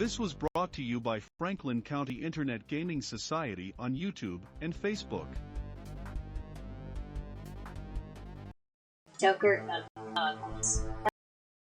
This was brought to you by Franklin County Internet Gaming Society on YouTube and Facebook. Choker of Eloquence,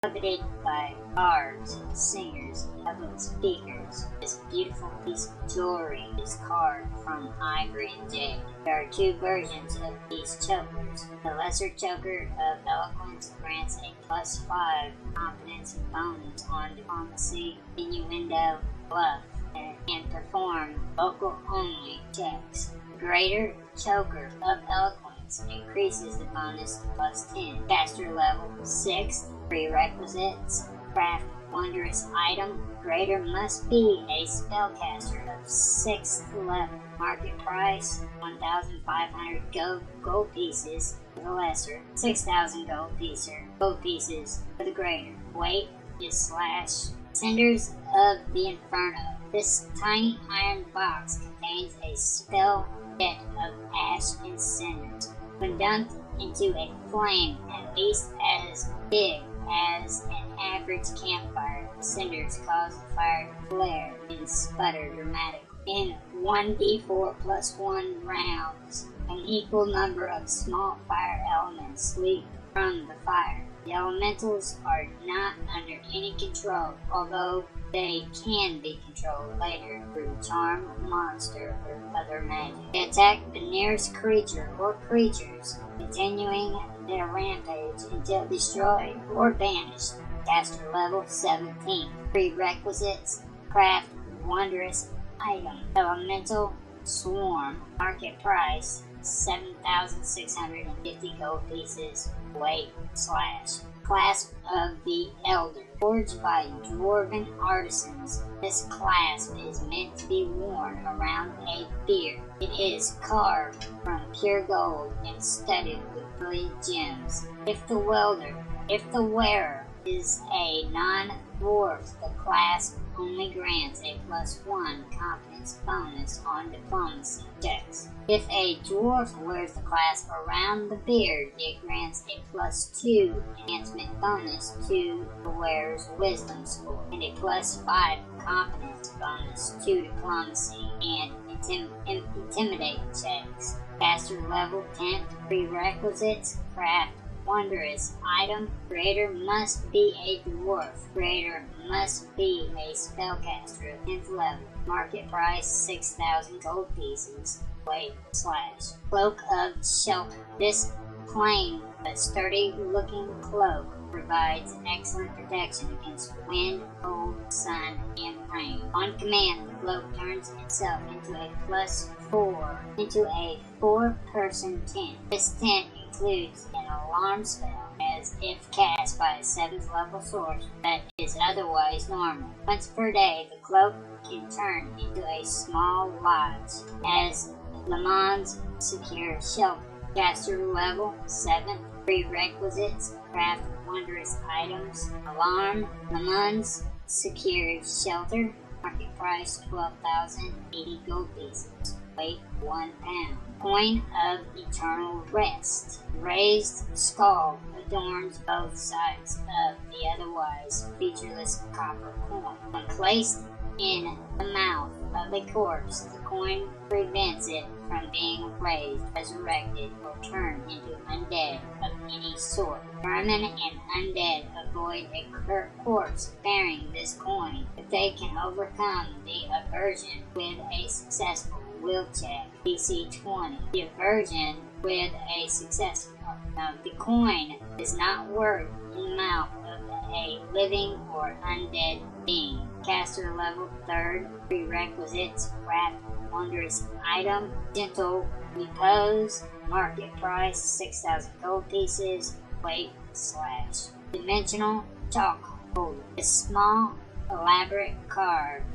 coveted by bards, singers, public speakers. This beautiful piece of jewelry is carved from ivory and jade. There are two versions of these chokers. The lesser choker of eloquence grants a +5 confidence bonus on diplomacy, innuendo, bluff, and can perform vocal-only checks. The greater choker of eloquence increases the bonus to +10. Caster level 6. Prerequisites. Craft wondrous item. Greater must be a spellcaster of 6th level. Market price 1,500 gold pieces for the lesser, 6,000 gold pieces for the greater. Weight is slash. Cinders of the Inferno. This tiny iron box contains a spell jet of ash and cinders. When dumped into a flame at least as big as an average campfire, the cinders cause the fire to flare and sputter dramatically. In 1d4 + 1 rounds, an equal number of small fire elements leap from the fire. The elementals are not under any control, although they can be controlled later through charm, monster, or other magic. They attack the nearest creature or creatures, continuing their rampage until destroyed or banished. Caster level 17. Prerequisites. Craft wondrous item. Elemental swarm. Market price 7,650 gold pieces. Weight slash. Clasp of the Elder. Forged by dwarven artisans, this clasp is meant to be worn around a beard. It is carved from pure gold and studded with brilliant gems. If the wearer is a non-dwarf, the clasp only grants a +1 confidence bonus on diplomacy checks. If a dwarf wears the clasp around the beard, it grants a +2 enhancement bonus to the wearer's wisdom score, and a +5 confidence bonus to diplomacy and intimidate checks. Caster level 10. Prerequisites. Craft wondrous item. Creator must be a dwarf. Creator must be a spellcaster of 10th level. Market price 6,000 gold pieces. Weight slash. Cloak of Shelter. This plain but sturdy looking cloak provides excellent protection against wind, cold, sun, and rain. On command, the cloak turns itself into a four-person tent. This tent includes an alarm spell, as if cast by a 7th level sorcerer, that is otherwise normal. Once per day, the cloak can turn into a small lodge as Le Mans secure shelter. Caster level 7. Prerequisites. Craft wondrous items. Alarm. Le Mans secure shelter. Market price 12,080 gold pieces. Weight 1 pound. Coin of Eternal Rest. Raised skull adorns both sides of the otherwise featureless copper coin. When placed in the mouth of a corpse, the coin prevents it from being raised, resurrected, or turned into undead of any sort. Vermin and undead avoid a corpse bearing this coin if they can overcome the aversion with a successful will check, DC 20. The aversion with a successful. The coin does not work in the mouth of a living or undead being. Caster level 3rd. Prerequisites. Craft wondrous item. Gentle repose. Market price 6,000 gold pieces. Weight slash. Dimensional chalk holder. A small, elaborately carved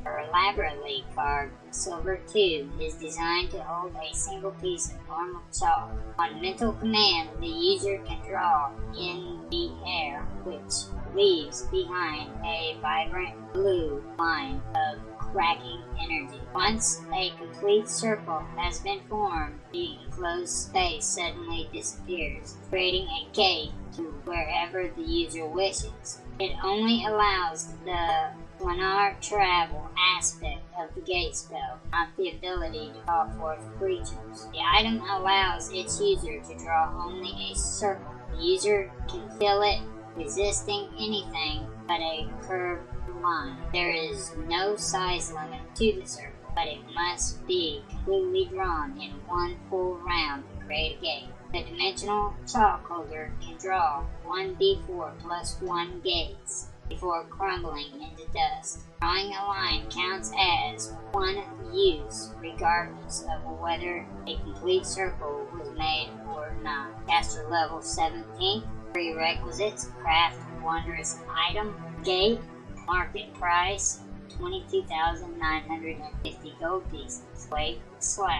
silver tube is designed to hold a single piece of normal chalk. On mental command, the user can draw in the air, which leaves behind a vibrant blue line of cracking energy. Once a complete circle has been formed, the enclosed space suddenly disappears, creating a gate to wherever the user wishes. It only allows the Planar travel aspect of the gate spell, not the ability to call forth creatures. The item allows its user to draw only a circle. The user can fill it, resisting anything but a curved line. There is no size limit to the circle, but it must be completely drawn in one full round to create a gate. The dimensional chalk holder can draw 1d4 plus 1 gates before crumbling into dust. Drawing a line counts as one use regardless of whether a complete circle was made or not. Caster level 17. Prerequisites: craft wondrous item. Gate. Market price 22,950 gold pieces. Weight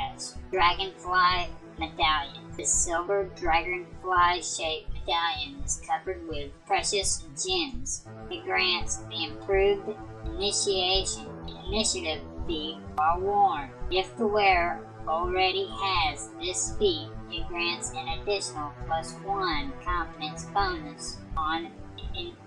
/ dragonfly medallion. The silver dragonfly-shaped medallion is covered with precious gems. It grants the improved initiative feat while worn. If the wearer already has this feat, it grants an additional +1 confidence bonus on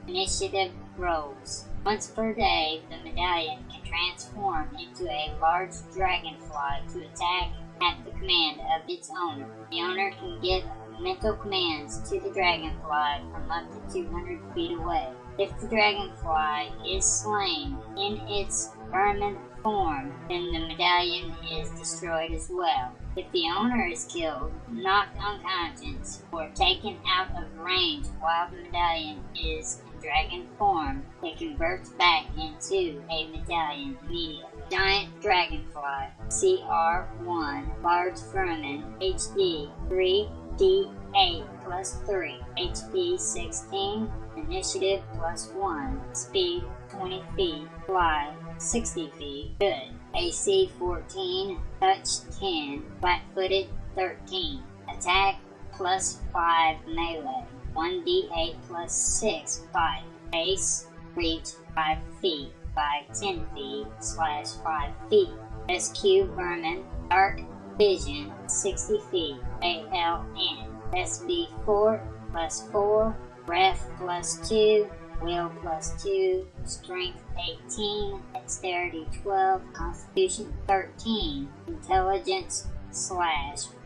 initiative rolls. Once per day, the medallion can transform into a large dragonfly to attack at the command of its owner. The owner can give mental commands to the dragonfly from up to 200 feet away. If the dragonfly is slain in its vermin form, then the medallion is destroyed as well. If the owner is killed, knocked unconscious, or taken out of range while the medallion is in dragon form, it converts back into a medallion immediately. Giant Dragonfly, CR1, Large Vermin, HD 3d8 +3, HP 16, Initiative +1, Speed 20 feet, Fly 60 feet, Good, AC 14, Touch 10, Flat-footed 13, Attack +5 Melee, 1d8 +6 Fight, Base, Reach 5 feet by 10 feet / 5 feet. SQ Vermin, Dark Vision 60 feet, ALN, SB 4 +4, Ref +2, Will +2, Strength 18, Dexterity 12, Constitution 13, Intelligence /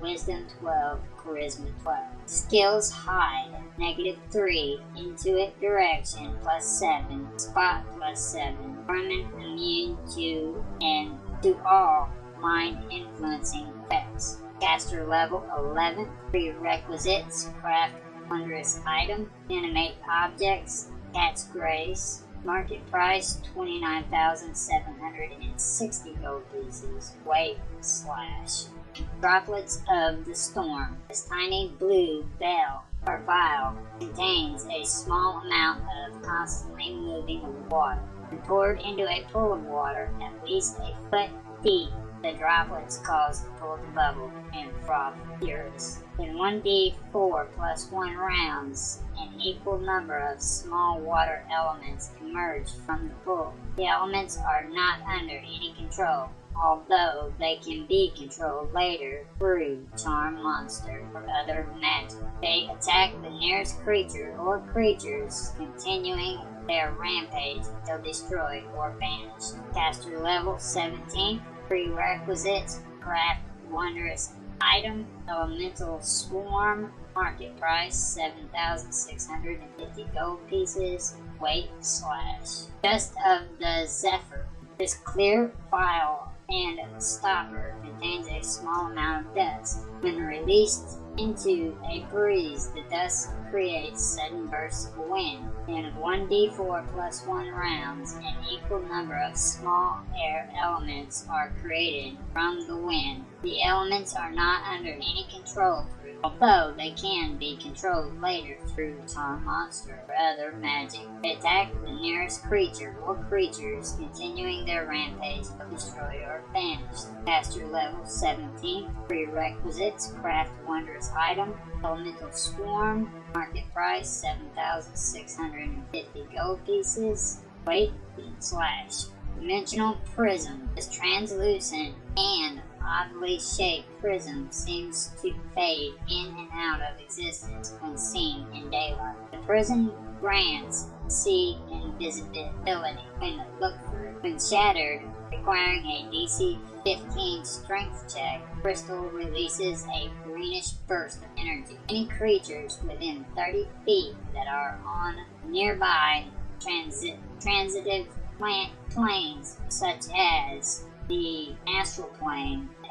Wisdom 12, Charisma 12. Skills: Hide, -3, Intuit Direction +7, Spot +7, Vermin immune to and to all mind influencing effects. Caster level 11. Prerequisites: craft wondrous item, animate objects, cat's grace. Market price 29,760 gold pieces. Weight / Droplets of the Storm. This tiny blue bell or vial contains a small amount of constantly moving water. When poured into a pool of water at least a foot deep, the droplets cause the pool to bubble and froth furious. In 1d4 +1 rounds, an equal number of small water elements emerge from the pool. The elements are not under any control, although they can be controlled later through Charm Monster or other magic. They attack the nearest creature or creatures, continuing their rampage until destroyed or banished. Caster level 17. Prerequisites: craft wondrous item, Elemental Swarm. Market price 7,650 gold pieces. Weight / Dust of the Zephyr. This clear vial and stopper contains a small amount of dust. When released into a breeze, the dust creates sudden bursts of wind. In 1d4 +1 rounds, an equal number of small air elements are created from the wind. The elements are not under any control through, although they can be controlled later through Charm Monster or other magic. They attack the nearest creature or creatures, continuing their rampage until destroyed or banished. Caster level 17. Prerequisites: craft wondrous item, Elemental Swarm. Market price 7,650 gold pieces. Weight / Dimensional Prism. This translucent and oddly shaped prism seems to fade in and out of existence when seen in daylight. The prism grants C invisibility when shattered, requiring a DC 15 strength check. Crystal releases a greenish burst of energy. Any creatures within 30 feet that are on nearby transitive planes, such as the astral plane, the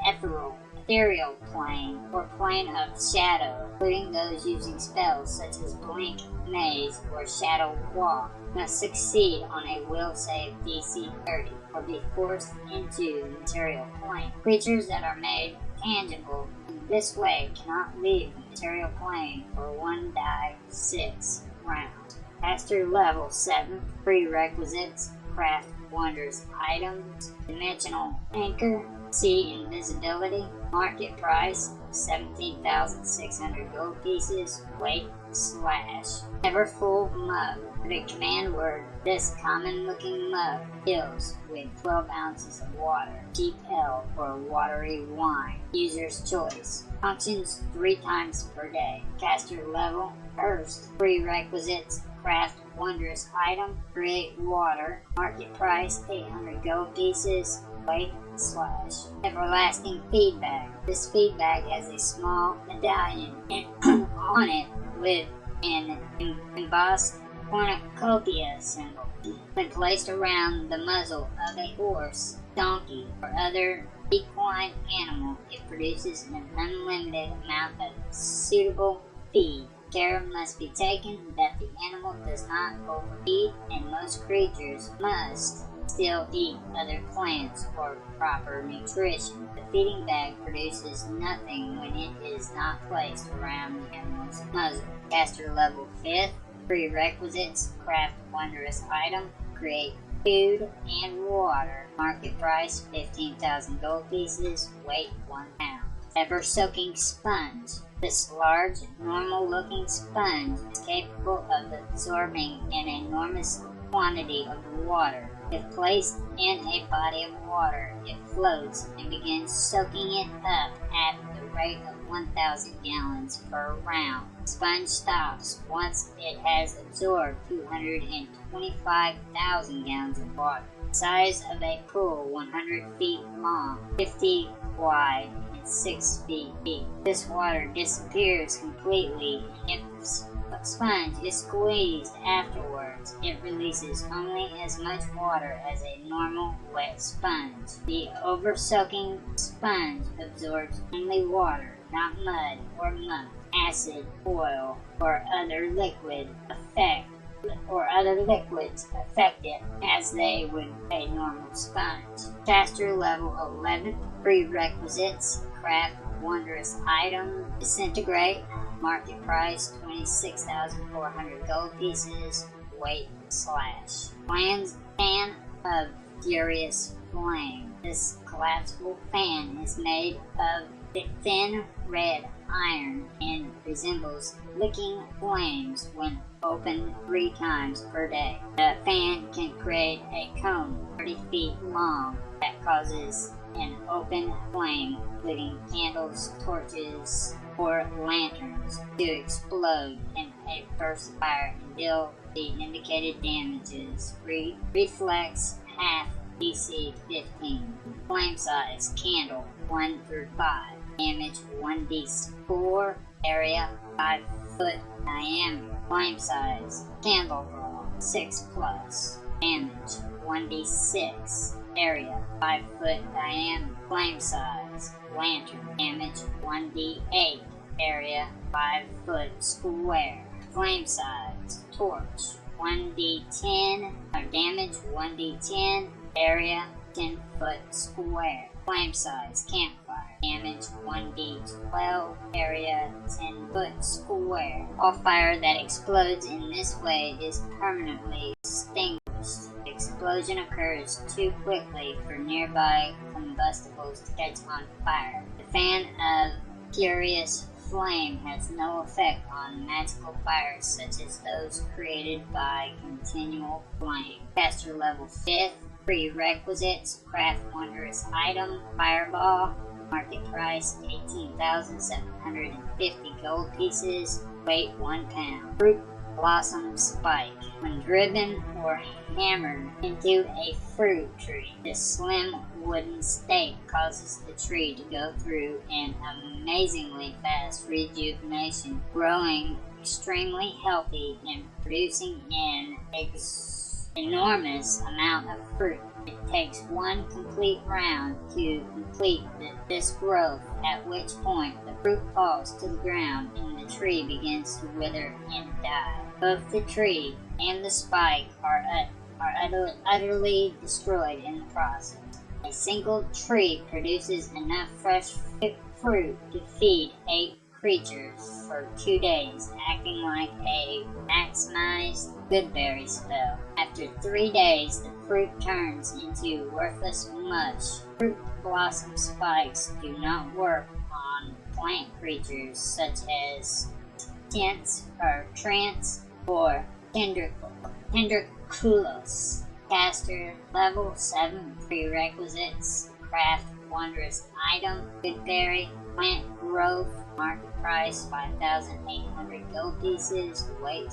ethereal plane, or plane of shadow, including those using spells such as Blink, Maze, or Shadow Walk, must succeed on a will save DC 30 or be forced into the material plane. Creatures that are made tangible in this way cannot leave the material plane for 1d6 rounds. Caster level 7. Prerequisites: craft wondrous items, dimensional anchor, C invisibility, market price 17,600 gold pieces, weight / never full mug. The command word: this common looking mug fills with 12 ounces of water, cheap ale or watery wine, user's choice, functions 3 times per day. Caster level 1st. Prerequisites: craft wondrous item, create water, market price 800 gold pieces, weight / everlasting feedback. This feedback has a small medallion on it with an embossed cornucopia symbol. When placed around the muzzle of a horse, donkey, or other equine animal, it produces an unlimited amount of suitable feed. Care must be taken that the animal does not overeat, and most creatures must still eat other plants for proper nutrition. The feeding bag produces nothing when it is not placed around the animal's muzzle. Caster level 5th. Prerequisites: craft wondrous item, create food and water, market price 15,000 gold pieces, weight 1 pound. Ever soaking sponge. This large, normal-looking sponge is capable of absorbing an enormous quantity of water. If placed in a body of water, it floats and begins soaking it up at the rate of 1,000 gallons per round. Sponge stops once it has absorbed 225,000 gallons of water. Size of a pool: 100 feet long, 50 wide, 6 feet deep. This water disappears completely. If the sponge is squeezed afterwards, it releases only as much water as a normal wet sponge. The over-soaking sponge absorbs only water, not mud or muck, acid, oil, or other liquids affect it as they would a normal sponge. Caster level 11. Prerequisites: craft wondrous item, disintegrate, market price 26,400 gold pieces, weight / fan of furious flame. This collapsible fan is made of thin red iron and resembles licking flames when opened 3 times per day. The fan can create a cone 30 feet long that causes an open flame, including candles, torches, or lanterns, to explode in a burst of fire and deal the indicated damages. Reflex half DC 15. Flame size: candle 1 through 5. Damage 1d4. Area 5 foot diameter. Flame size: candle draw 6+. Damage 1d6. Area 5 foot diameter. Flame size: lantern. Damage 1d8. Area 5 foot square. Flame size: torch 1d10. Damage 1d10. Area 10 foot square. Flame size: campfire. Damage 1d12. Area 10 foot square. All fire that explodes in this way is permanently extinguished. The explosion occurs too quickly for nearby combustibles to catch on fire. The fan of furious flame has no effect on magical fires such as those created by continual flame. Caster level 5th. Prerequisites: craft wondrous item, fireball, market price 18,750 gold pieces, weight 1 pound. Fruit blossom spike. When driven or hammered into a fruit tree, this slim wooden stake causes the tree to go through an amazingly fast rejuvenation, growing extremely healthy and producing an enormous amount of fruit. It takes one complete round to complete this growth, at which point the fruit falls to the ground and the tree begins to wither and die. Both the tree and the spike are utterly destroyed in the process. A single tree produces enough fresh fruit to feed 8 creatures for 2 days, acting like a maximized goodberry spell. After 3 days, the fruit turns into worthless mush. Fruit blossom spikes do not work on plant creatures such as trance or tenderculos. Caster level 7 prerequisites: craft wondrous item, goodberry, plant growth, market price 5,800 gold pieces, weight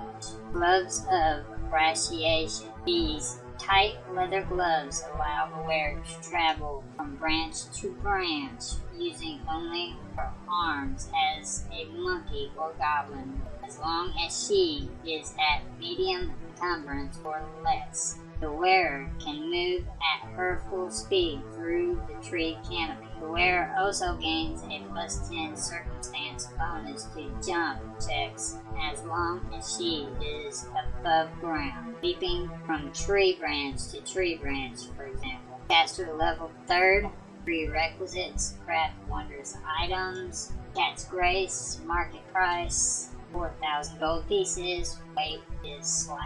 / gloves of brachiation. These tight leather gloves allow the wearer to travel from branch to branch using only her arms as a monkey or goblin, as long as she is at medium encumbrance or less. The wearer can move at her full speed through the tree canopy. The wearer also gains a +10 circumstance bonus to jump checks as long as she is above ground, leaping from tree branch to tree branch, for example. Caster level 3rd, prerequisites: craft wondrous items, cat's grace, market price 4,000 gold pieces, weight is /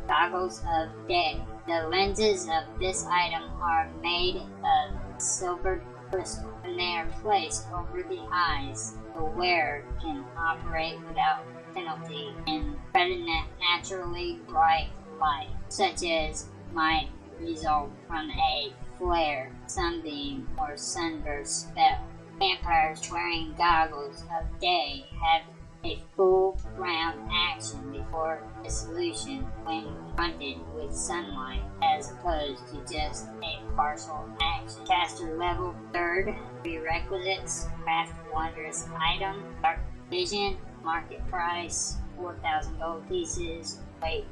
Goggles of day. The lenses of this item are made of silvered crystal. When they are placed over the eyes, the wearer can operate without penalty in preternaturally bright light, such as might result from a flare, sunbeam, or sunburst spell. Vampires wearing goggles of day have a full round action before dissolution when confronted with sunlight, as opposed to just a partial action. Caster level 3rd, prerequisites: craft wondrous item, dark vision, market price 4,000 gold pieces, weight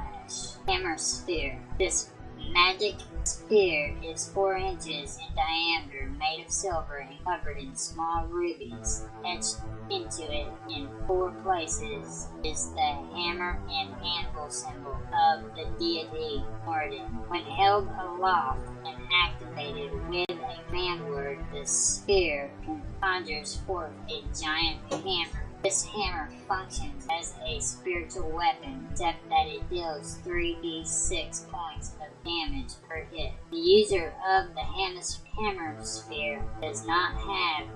/ hammer sphere. This magic sphere is 4 inches in diameter, made of silver and covered in small rubies. Etched into it in 4 places is the hammer and anvil symbol of the deity Gorgon. When held aloft and activated with a command word, the sphere conjures forth a giant hammer. This hammer functions as a spiritual weapon, except that it deals 3d6 points of damage per hit. The user of the hammer sphere does not have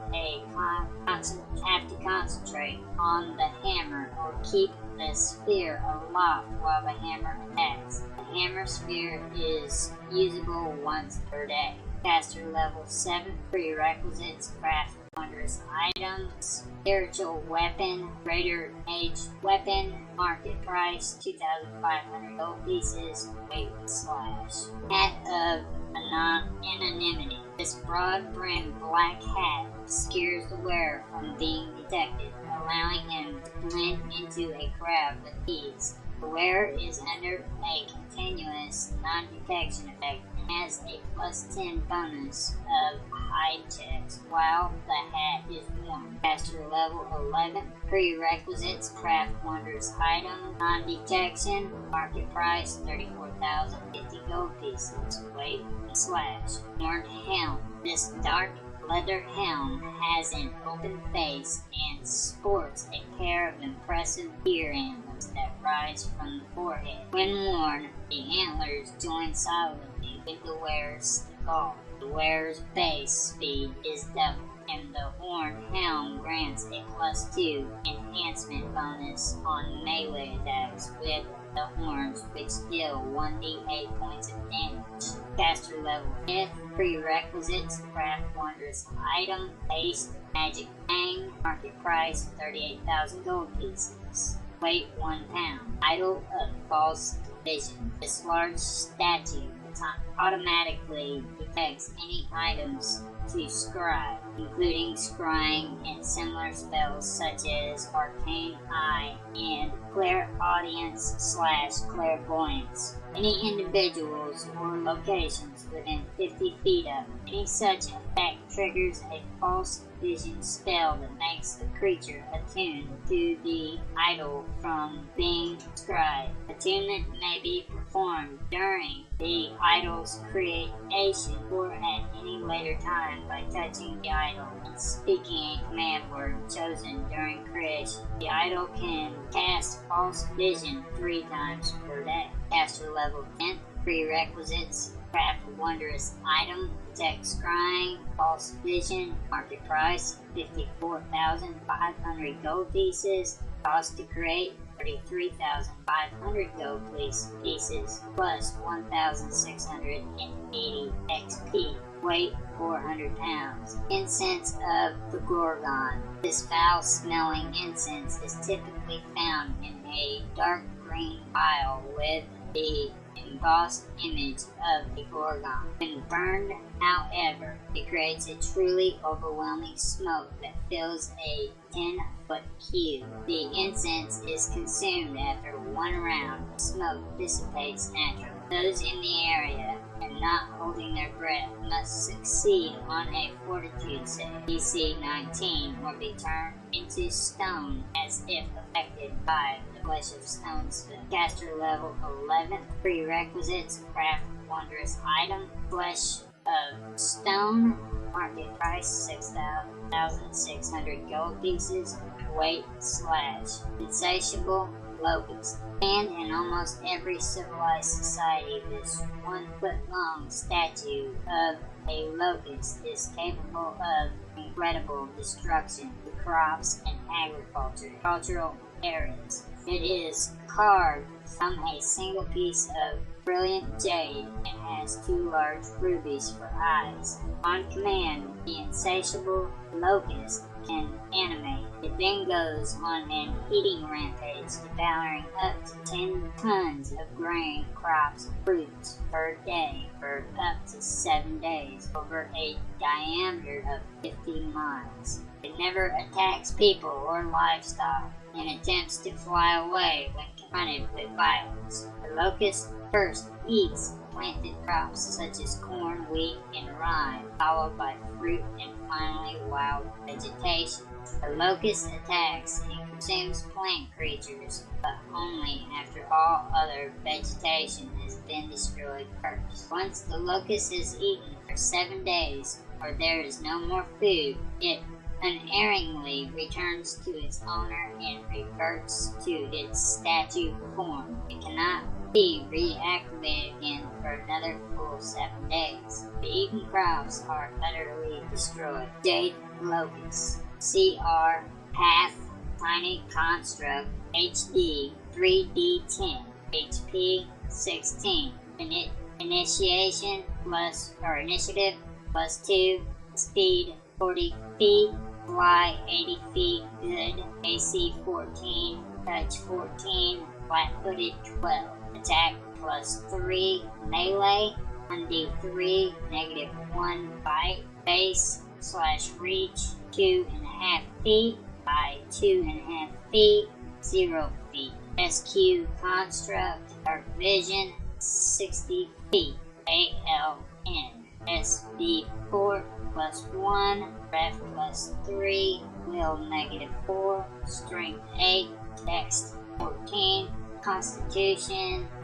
to concentrate on the hammer or keep the sphere aloft while the hammer attacks. The hammer sphere is usable once per day. Caster level 7, prerequisites: craft wondrous items, spiritual weapon, greater mage weapon, market price 2,500 gold pieces, weight / hat of anonymity. This broad-brimmed black hat obscures the wearer from being detected, allowing him to blend into a crowd with ease. The wearer is under a continuous non-detection effect and has a +10 bonus of hide checks while the hat is worn. Caster level 11, prerequisites: craft wondrous item, non-detection, market price 34,050 gold pieces, weight / horned helm. This dark leather helm has an open face and sports a pair of impressive deer antlers that rise from the forehead. When worn, the antlers join solidly with the wearer's skull. The wearer's base speed is doubled, and the horned helm grants a +2 enhancement bonus on melee attacks with the horns, which deal 1d8 points of damage. Caster level 5, prerequisites: craft wondrous item, based magic fang, market price 38,000 gold pieces, weight 1 pound. Idol of false vision. This large statue automatically detects any items to scry, including scrying and similar spells such as Arcane Eye and Clairaudience/Clairvoyance. Any individuals or locations within 50 feet of it. Any such effect triggers a false vision spell that makes the creature attuned to the idol from being scryed. Attunement may be performed during the idol's creation or at any later time by touching the idol and speaking a command word chosen during creation. The idol can cast false vision 3 times per day. Caster level 10. Prerequisites: craft a wondrous item, detect scrying, false vision, market price 54,500 gold pieces, cost to create 33,500 gold pieces, plus 1,680 XP. Weight 400 pounds. Incense of the Gorgon. This foul-smelling incense is typically found in a dark green vial with the embossed image of the Gorgon. When burned, however, it creates a truly overwhelming smoke that fills a 10-foot cube. The incense is consumed after 1 round. The smoke dissipates naturally. Those in the area and not holding their breath must succeed on a fortitude save, DC 19, or be turned into stone as if affected by the flesh of stone spell. Caster level 11. Prerequisites: craft wondrous item, flesh of stone, market price 6,600 gold pieces, weight / insatiable locust. And in almost every civilized society, this 1-foot-long statue of a locust is capable of incredible destruction to crops and agricultural areas. It is carved from a single piece of brilliant jade and has 2 large rubies for eyes. On command, the insatiable locust can animate. It then goes on an eating rampage, devouring up to 10 tons of grain, crops, and fruits per day for up to 7 days over a diameter of 50 miles. It never attacks people or livestock and attempts to fly away when confronted with violence. The locust first eats planted crops such as corn, wheat, and rye, followed by fruit and finally wild vegetation. The locust attacks and consumes plant creatures, but only after all other vegetation has been destroyed first. Once the locust is eaten for 7 days, or there is no more food, it unerringly returns to its owner and reverts to its statue form. It cannot be reactivated again for another full 7 days. The eaten crops are utterly destroyed. Jade Locust. CR Half Tiny Construct HD 3D10 HP 16. Initiative plus 2. Speed 40 feet. Fly 80 feet. Good. AC 14. Touch 14. Flat-footed 12. Attack plus 3. Melee 1d3. -1 bite. Base / reach 2.5 feet by 2.5 feet. 0 feet. SQ Construct. Dark Vision 60 feet. ALN. SB4 plus 1. Ref plus 3. Will -4. Strength 8. Dex 14. Constitution /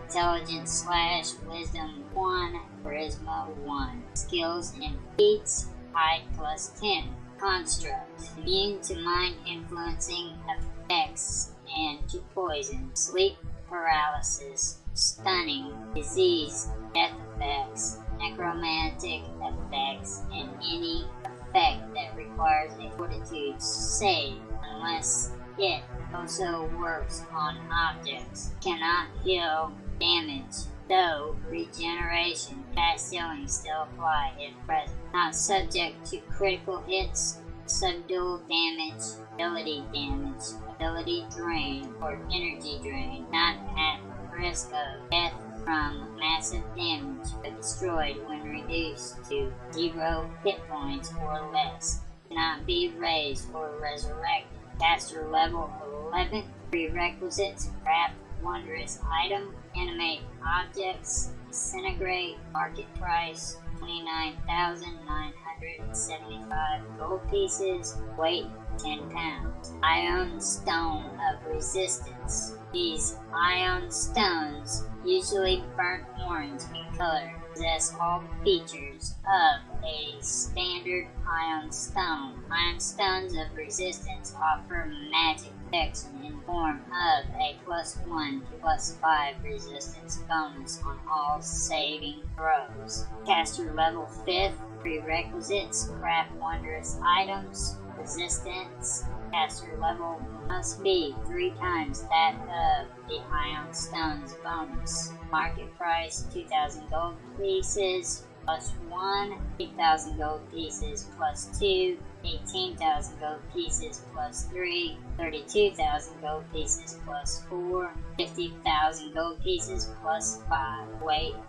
Intelligence / Wisdom 1. Charisma 1. Skills and feats. Height plus 10. Construct. Immune to mind influencing effects and to poison. Sleep paralysis. Stunning. Disease. Death effects. Necromantic effects. And any effect that requires a fortitude save unless it also works on objects. Cannot heal damage, though regeneration, fast healing still apply if present. Not subject to critical hits, subdual damage, ability damage, ability drain, or energy drain. Not at risk of death from massive damage, but destroyed when reduced to 0 hit points or less. Cannot be raised or resurrected. Caster level 11. Prerequisites: craft wondrous item, animate objects, disintegrate. Market price 29,975 gold pieces. Weight 10 pounds. Ion Stone of Resistance. These ion stones, usually burnt orange in color, possess all the features of a standard ion stone. Ion stones of resistance offer magic protection in form of a +1 to +5 resistance bonus on all saving throws. Caster level 5th. Prerequisites: craft wondrous items. Resistance. Caster level must be 3 times that of the Ion Stone's bonus. Market price 2,000 gold pieces +1, 8,000 gold pieces +2, 18,000 gold pieces +3, 32,000 gold pieces +4, 50,000 gold pieces +5. Weight /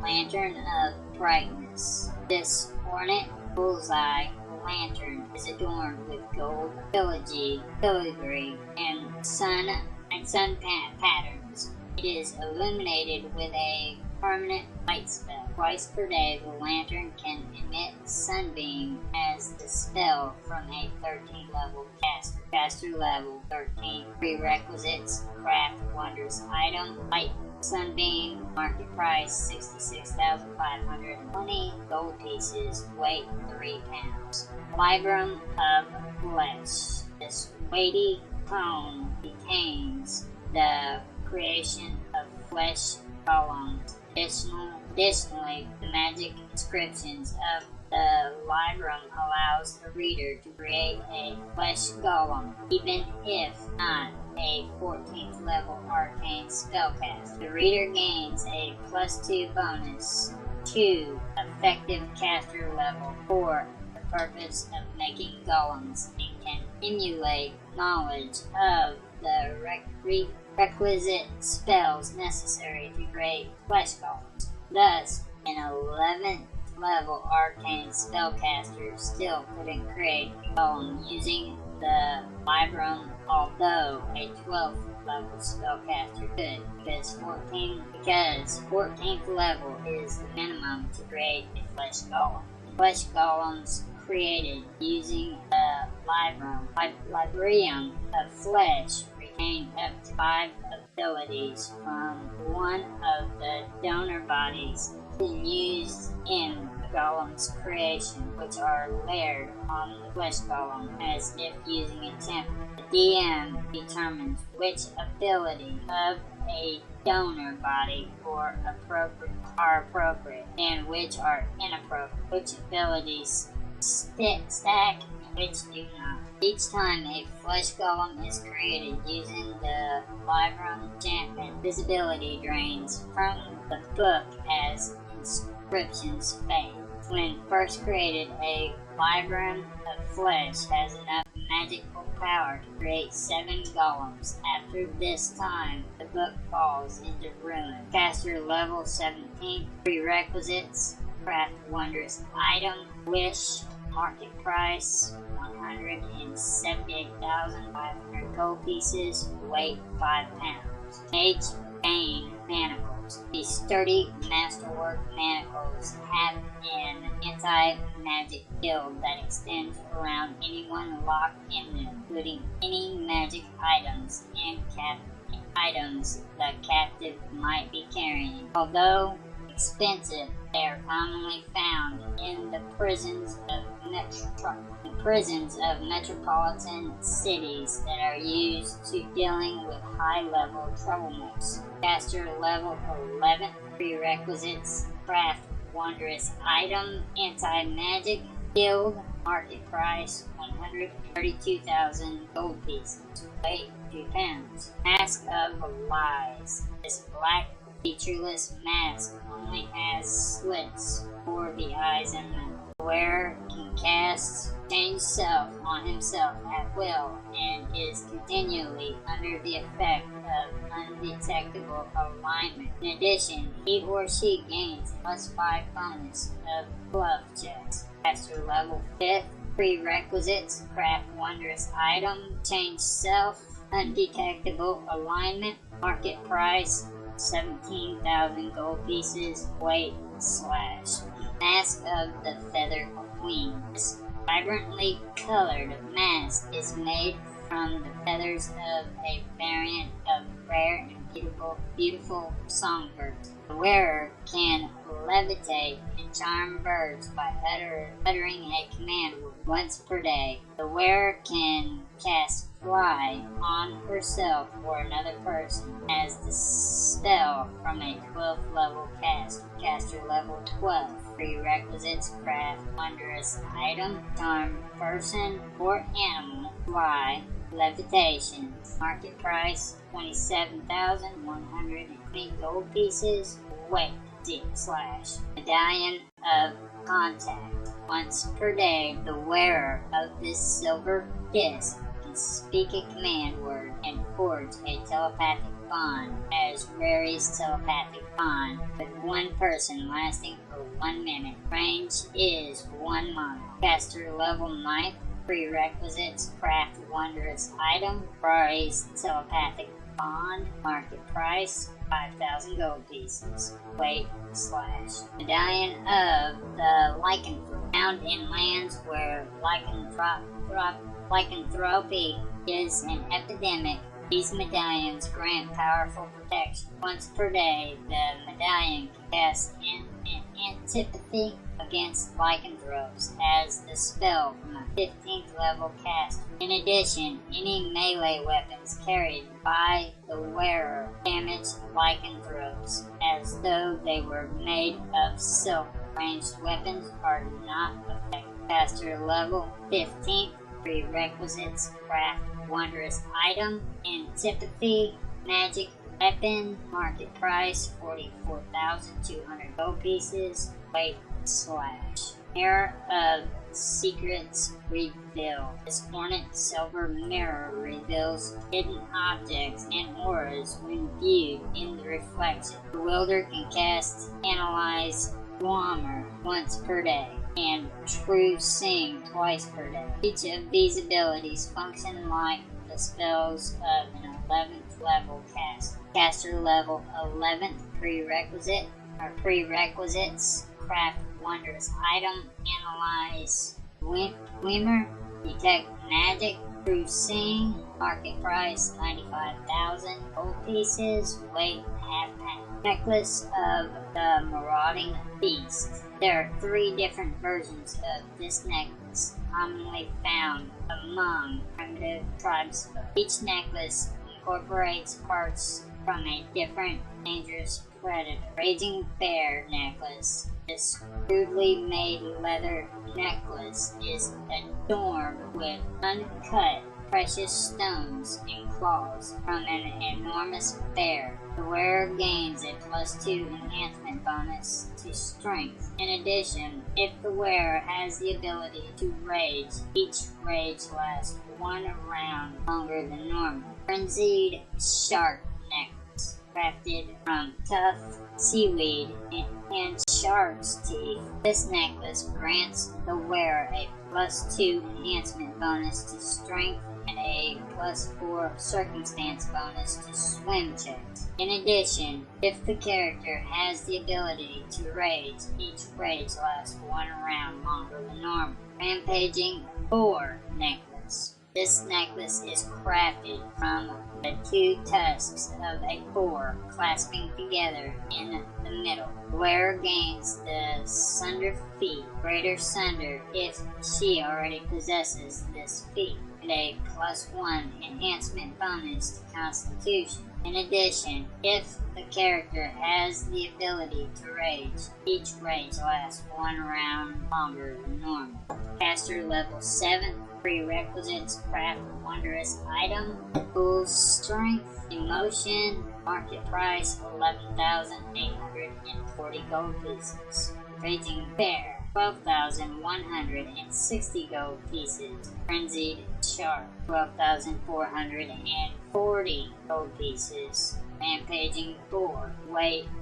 Lantern of Brightness. This ornate bullseye lantern is adorned with gold filigree and sun patterns. It is illuminated with a permanent light spell. Twice per day, the lantern can emit sunbeam as the spell from a 13th level caster. Caster level 13. Prerequisites: craft wondrous item, light sunbeam. Market price 66,520 gold pieces. Weight 3 pounds. Librum of Flesh. This weighty cone contains the creation of flesh golems. Additionally, the magic inscriptions of the Librum allows the reader to create a flesh golem, even if not a 14th level arcane spellcaster. The reader gains a +2 bonus to effective caster level for the purpose of making golems and can emulate knowledge of the requisite spells necessary to create flesh golems. Thus, an 11th level arcane spellcaster still couldn't create a golem using the Librum, although a 12th level spellcaster could, because 14th level is the minimum to create a flesh golem. Flesh golems created using the Librium of Flesh retain up to 5 abilities from one of the donor bodies been used in the golem's creation, which are layered on the flesh golem as if using a template. The DM determines which ability of a donor body are appropriate and which are inappropriate, which abilities stack and which do not. Each time a flesh golem is created using the Librum enchantment, visibility drains from the book as inscriptions fade. When first created, a Librum of Flesh has enough magical power to create 7 golems. After this time, the book falls into ruin. Caster level 17. Prerequisites: craft wondrous item, wish. Market price 178,500 gold pieces. Weight 5 pounds. Mage Bane manacles. These sturdy masterwork manacles have an anti-magic field that extends around anyone locked in them, including any magic items and items the captive might be carrying. Although expensive, they are commonly found in the prisons of metropolitan cities that are used to dealing with high-level troublemakers. Caster level 11. Prerequisites: craft wondrous item, anti-magic shield. Market price 132,000 gold pieces. Weight 2 pounds. Mask of Lies. This black featureless mask only has slits for the eyes and mouth. The wearer can cast change self on himself at will and is continually under the effect of undetectable alignment. In addition, he or she gains a +5 bonus of bluff checks. Caster level 5th. Prerequisites: craft wondrous item, change self, undetectable alignment, market price 17,000 gold pieces, weight / mask of the feather queen. This vibrantly colored mask is made from the feathers of a variant of rare and beautiful songbirds. The wearer can levitate and charm birds by uttering a command word once per day. The wearer can cast fly on herself or another person as the spell from a 12th level caster level 12. Prerequisites: craft wondrous item, charm person or animal, fly, levitation. Market price 27,120 gold pieces, weight / medallion of contact. Once per day, the wearer of this silver disc can speak a command word and forge a telepathic bond as Rary's telepathic bond with one person lasting for 1 minute. Range is 1 mile. Caster level 9th. Prerequisites: craft wondrous item, Rary's telepathic bond, market price 5,000 gold pieces, weight / medallion of the lycanthrope, found in lands where lycanthropy is an epidemic. These medallions grant powerful protection. Once per day, the medallion can cast an antipathy against lycanthropes as the spell from a 15th level caster. In addition, any melee weapons carried by the wearer damage lycanthropes as though they were made of silk. Ranged weapons are not effective. Caster level 15th. Prerequisites: craft wondrous item, antipathy, magic weapon, market price 44,200 gold pieces, weight / mirror of secrets revealed. This ornate silver mirror reveals hidden objects and auras when viewed in the reflection. The wielder can cast analyze Glamour once per day and True Sing twice per day. Each of these abilities function like the spells of an 11th level caster. Caster level 11th. Prerequisites: craft wondrous item, analyze glimmer, detect magic, True Sing, market price 95,000 gold pieces, weight ½ pound. Necklace of the Marauding Beast. There are 3 different versions of this necklace, commonly found among primitive tribes. Each necklace incorporates parts from a different dangerous predator. Raging Bear necklace. This crudely made leather necklace is adorned with uncut precious stones and claws from an enormous bear. The wearer gains a +2 enhancement bonus to strength. In addition, if the wearer has the ability to rage, each rage lasts 1 round longer than normal. Frenzied Shark necklace, crafted from tough seaweed and shark's teeth. This necklace grants the wearer a +2 enhancement bonus to strength and a +4 circumstance bonus to swim checks. In addition, if the character has the ability to rage, each rage lasts 1 round longer than normal. Rampaging Boar necklace. This necklace is crafted from the 2 tusks of a boar clasping together in the middle. The wearer gains the Sunder feat, Greater Sunder, if she already possesses this feat, and a +1 enhancement bonus to Constitution. In addition, if the character has the ability to rage, each rage lasts 1 round longer than normal. Caster level 7. Prerequisites: craft wondrous item, full strength, emotion, market price 11,840 gold pieces. Raging Bear. 12,160 gold pieces. Frenzied Shark, 12,440 gold pieces. Rampaging Boar, weight /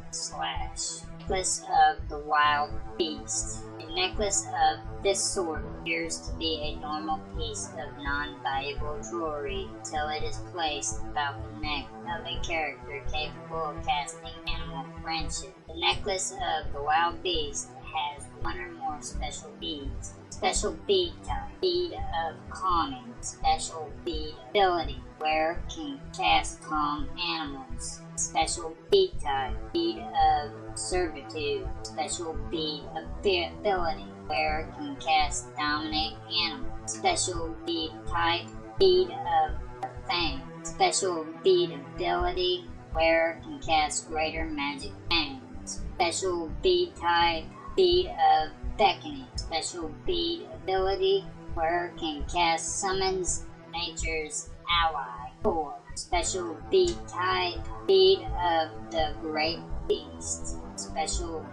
Necklace of the Wild Beast. A necklace of this sort appears to be a normal piece of non-valuable jewelry until it is placed about the neck of a character capable of casting animal friendship. The necklace of the Wild Beast has one or more special beads. Special bead type, bead of calming, special bead ability, wearer can cast calm animals. Special bead type, bead of servitude, special bead ability, wearer can cast dominate animals. Special bead type, bead of the fang, special bead ability, wearer can cast greater magic fangs. Special bead type, bead of beckoning, special bead ability, wearer can cast summons nature's ally. 4. Special bead type, bead of the great beast, special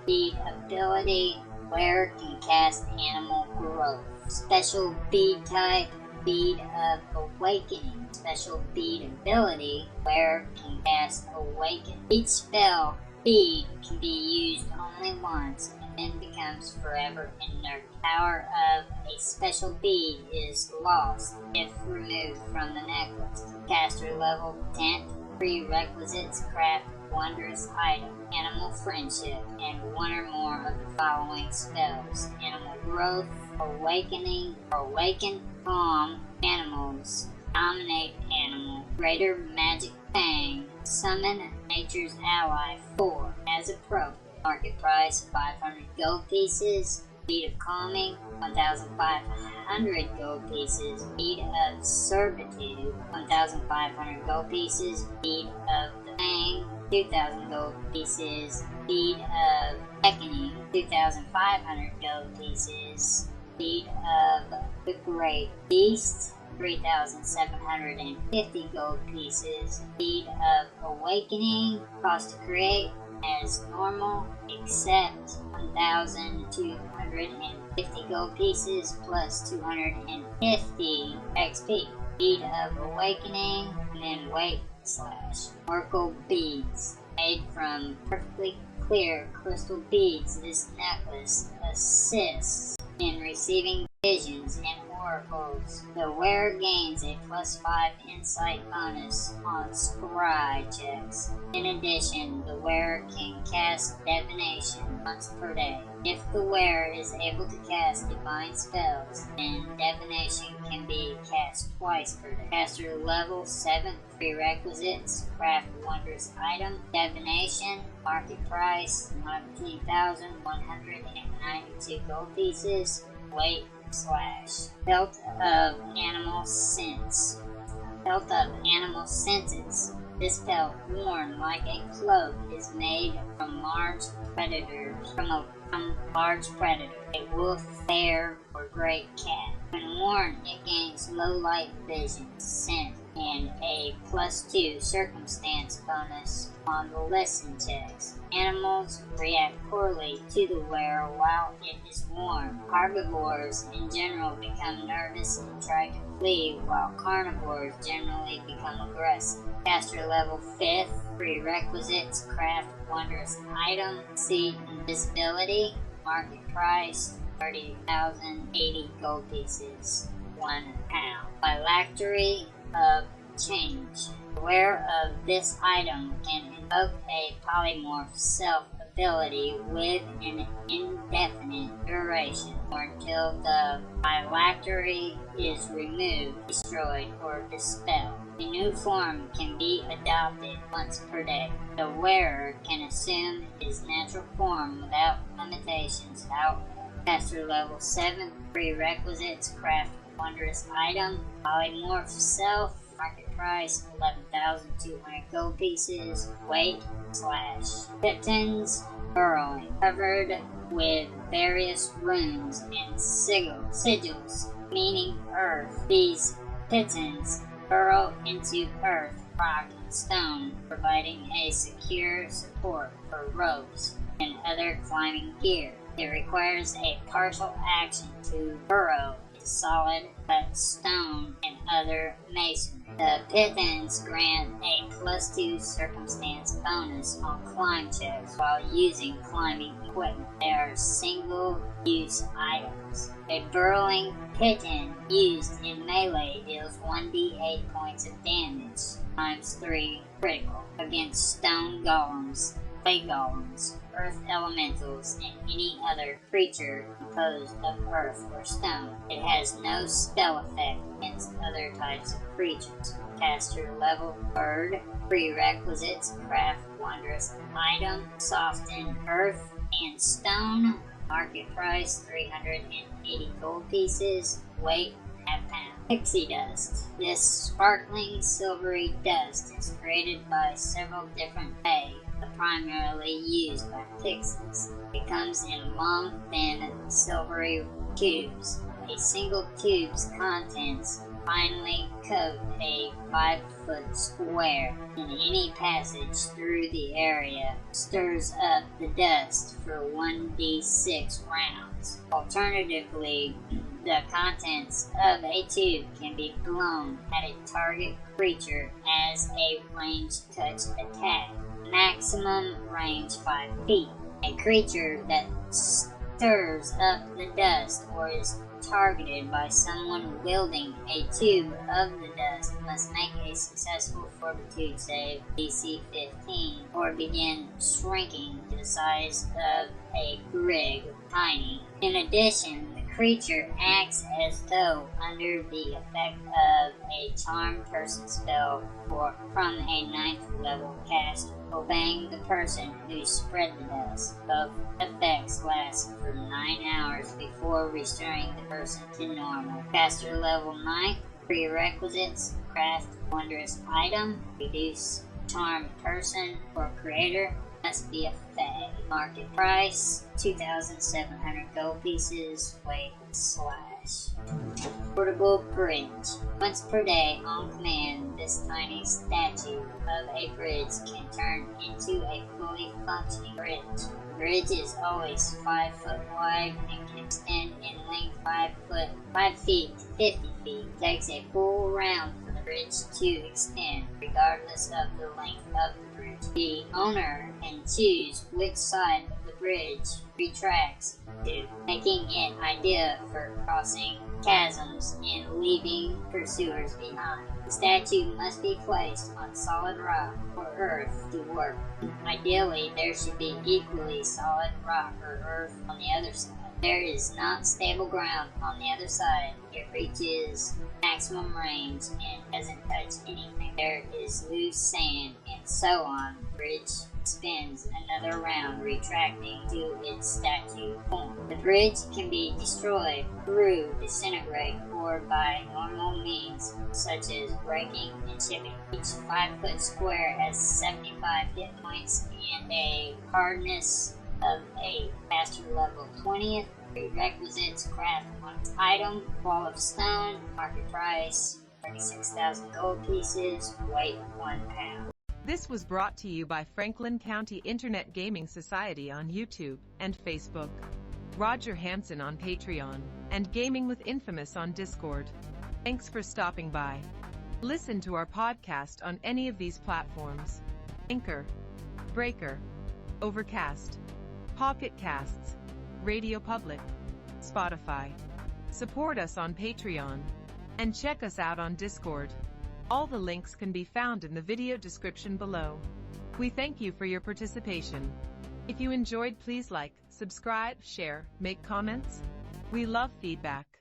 bead ability, wearer can cast animal growth. Special bead type, bead of awakening, special bead ability, wearer can cast awaken. Each spell bead can be used only once and then becomes forever inert. Power of a special bead is lost if removed from the necklace. Caster level 10. Prerequisites: craft wondrous item, animal friendship, and one or more of the following spells: animal growth, awakening, awaken, calm animals, dominate animal, greater magic fang, summon nature's ally. 4. As appropriate. Market price 500 gold pieces. Bead of calming 1,500 gold pieces. Bead of servitude 1,500 gold pieces. Bead of the fang 2,000 gold pieces. Bead of beckoning 2,500 gold pieces. Bead of the great beast 3,750 gold pieces. Bead of awakening, cost to create as normal, except 1,250 gold pieces plus 250 XP. Bead of awakening, and then weight / Oracle beads. Made from perfectly clear crystal beads, this necklace assists in receiving visions and oracles. The wearer gains a +5 insight bonus on scry checks. In addition, the wearer can cast divination once per day. If the wearer is able to cast divine spells, then divination can be cast twice per day. Caster level 7. Prerequisites: craft wondrous item, divination, market price 19,192 gold pieces, weight / belt of animal sense. Belt of animal senses. This belt, worn like a cloak, is made from large predators. Large predator, a wolf, bear, or great cat. When worn, it gains low light vision, scent, and a +2 circumstance bonus on the listen checks. Animals react poorly to the wearer while it is worn. Herbivores in general become nervous and try to flee, while carnivores generally become aggressive. Caster level 5th. Prerequisites: craft wondrous item, see invisibility, market price 30,080 gold pieces, 1 pound. Phylactery of change. The wearer of this item can invoke a polymorph self ability with an indefinite duration or until the phylactery is removed, destroyed, or dispelled. A new form can be adopted once per day. The wearer can assume his natural form without limitations. However, caster level 7. Prerequisites: craft wondrous item, polymorph self, market price 11,200 gold pieces, weight / pitons, burrowing, covered with various runes and sigils, meaning earth. These pitons burrow into earth, rock, and stone, providing a secure support for ropes and other climbing gear. It requires a partial action to burrow into solid cut stone and other masonry. The Pithans grant a +2 circumstance bonus on climb checks while using climbing equipment. They are single-use items. A burrowing Pithan used in melee deals 1d8 points of damage times 3 critical against stone golems, clay golems, earth elementals, and any other creature composed of earth or stone. It has no spell effect against other types of creatures. Caster level bird. Prerequisites: craft wondrous item, soften earth and stone. Market price 380 gold pieces. Weight ½ pound. Pixie dust. This sparkling silvery dust is created by several different clay, but primarily used by pixies. It comes in long, thin, silvery tubes. A single tube's contents finally coat a 5-foot square, and any passage through the area stirs up the dust for 1d6 rounds. Alternatively, the contents of a tube can be blown at a target creature as a ranged touch attack. Maximum range 5 feet. A creature that stirs up the dust or is targeted by someone wielding a tube of the dust must make a successful fortitude save DC 15 or begin shrinking to the size of a grig, tiny. In addition, the creature acts as though under the effect of a charmed person spell or from a 9th level caster, obeying the person who spread the dust. Both effects last for 9 hours before restoring the person to normal. Caster level 9. Prerequisites: craft wondrous item, reduce charmed person or creator, must be a fae. Market price 2,700 gold pieces. Weight / portable bridge. Once per day on command, this tiny statue of a bridge can turn into a fully functioning bridge. The bridge is always 5 foot wide and can extend in length 5 feet to 50 feet. It takes a full round for the bridge to extend, regardless of the length of the bridge. The owner can choose which side of the bridge retracts to, making it ideal for crossing chasms and leaving pursuers behind. The statue must be placed on solid rock or earth to work. Ideally, there should be equally solid rock or earth on the other side. There is not stable ground on the other side. It reaches maximum range and doesn't touch anything. There is loose sand and so on. The bridge spins another round, retracting to its statue form. The bridge can be destroyed through disintegrate or by normal means such as breaking and chipping. Each 5-foot square has 75 hit points and a hardness of 8. Caster level 20th. Prerequisites: craft one item, wall of stone. Market price 36,000 gold pieces. Weight 1 pound. This was brought to you by Franklin County Internet Gaming Society on YouTube and Facebook, Roger Hansen on Patreon, and Gaming with Infamous on Discord. Thanks for stopping by. Listen to our podcast on any of these platforms: Anchor, Breaker, Overcast, Pocket Casts, Radio Public, Spotify. Support us on Patreon and check us out on Discord. All the links can be found in the video description below. We thank you for your participation. If you enjoyed, please like, subscribe, share, make comments. We love feedback.